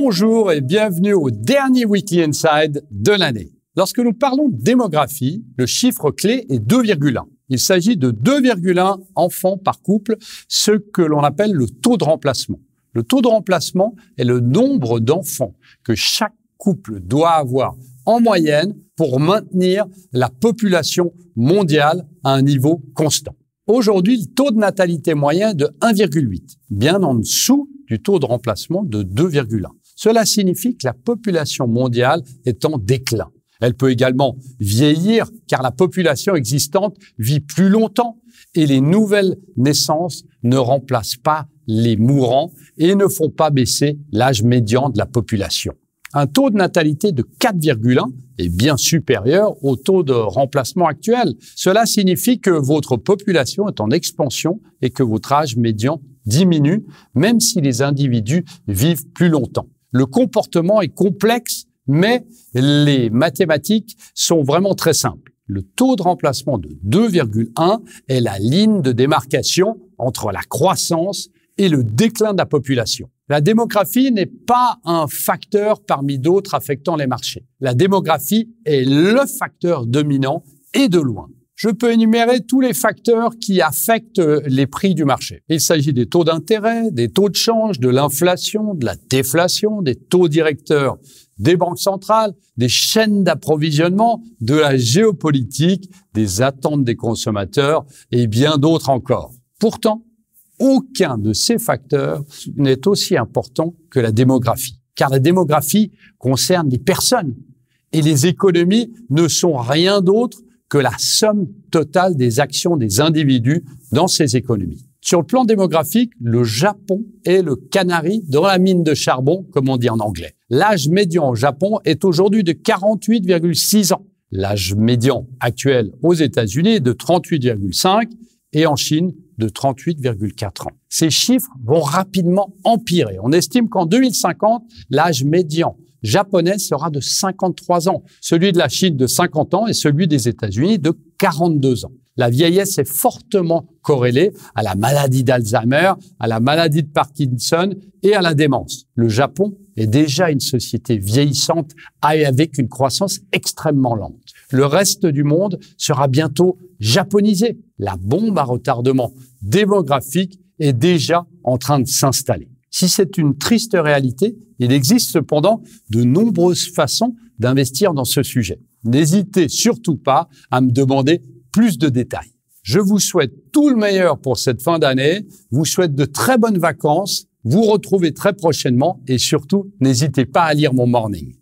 Bonjour et bienvenue au dernier Weekly Inside de l'année. Lorsque nous parlons de démographie, le chiffre clé est 2,1. Il s'agit de 2,1 enfants par couple, ce que l'on appelle le taux de remplacement. Le taux de remplacement est le nombre d'enfants que chaque couple doit avoir en moyenne pour maintenir la population mondiale à un niveau constant. Aujourd'hui, le taux de natalité moyen est de 1,8, bien en dessous du taux de remplacement de 2,1. Cela signifie que la population mondiale est en déclin. Elle peut également vieillir car la population existante vit plus longtemps et les nouvelles naissances ne remplacent pas les mourants et ne font pas baisser l'âge médian de la population. Un taux de natalité de 4,1 est bien supérieur au taux de remplacement actuel. Cela signifie que votre population est en expansion et que votre âge médian diminue, même si les individus vivent plus longtemps. Le comportement est complexe, mais les mathématiques sont vraiment très simples. Le taux de remplacement de 2,1 est la ligne de démarcation entre la croissance et le déclin de la population. La démographie n'est pas un facteur parmi d'autres affectant les marchés. La démographie est le facteur dominant et de loin. Je peux énumérer tous les facteurs qui affectent les prix du marché. Il s'agit des taux d'intérêt, des taux de change, de l'inflation, de la déflation, des taux directeurs des banques centrales, des chaînes d'approvisionnement, de la géopolitique, des attentes des consommateurs et bien d'autres encore. Pourtant, aucun de ces facteurs n'est aussi important que la démographie, car la démographie concerne les personnes et les économies ne sont rien d'autre que la somme totale des actions des individus dans ces économies. Sur le plan démographique, le Japon est le canari dans la mine de charbon, comme on dit en anglais. L'âge médian au Japon est aujourd'hui de 48,6 ans. L'âge médian actuel aux États-Unis est de 38,5 et en Chine de 38,4 ans. Ces chiffres vont rapidement empirer. On estime qu'en 2050, l'âge médian japonais sera de 53 ans, celui de la Chine de 50 ans et celui des États-Unis de 42 ans. La vieillesse est fortement corrélée à la maladie d'Alzheimer, à la maladie de Parkinson et à la démence. Le Japon est déjà une société vieillissante avec une croissance extrêmement lente. Le reste du monde sera bientôt japonisé. La bombe à retardement démographique est déjà en train de s'installer. Si c'est une triste réalité, il existe cependant de nombreuses façons d'investir dans ce sujet. N'hésitez surtout pas à me demander plus de détails. Je vous souhaite tout le meilleur pour cette fin d'année, vous souhaite de très bonnes vacances, vous retrouvez très prochainement et surtout, n'hésitez pas à lire mon morning.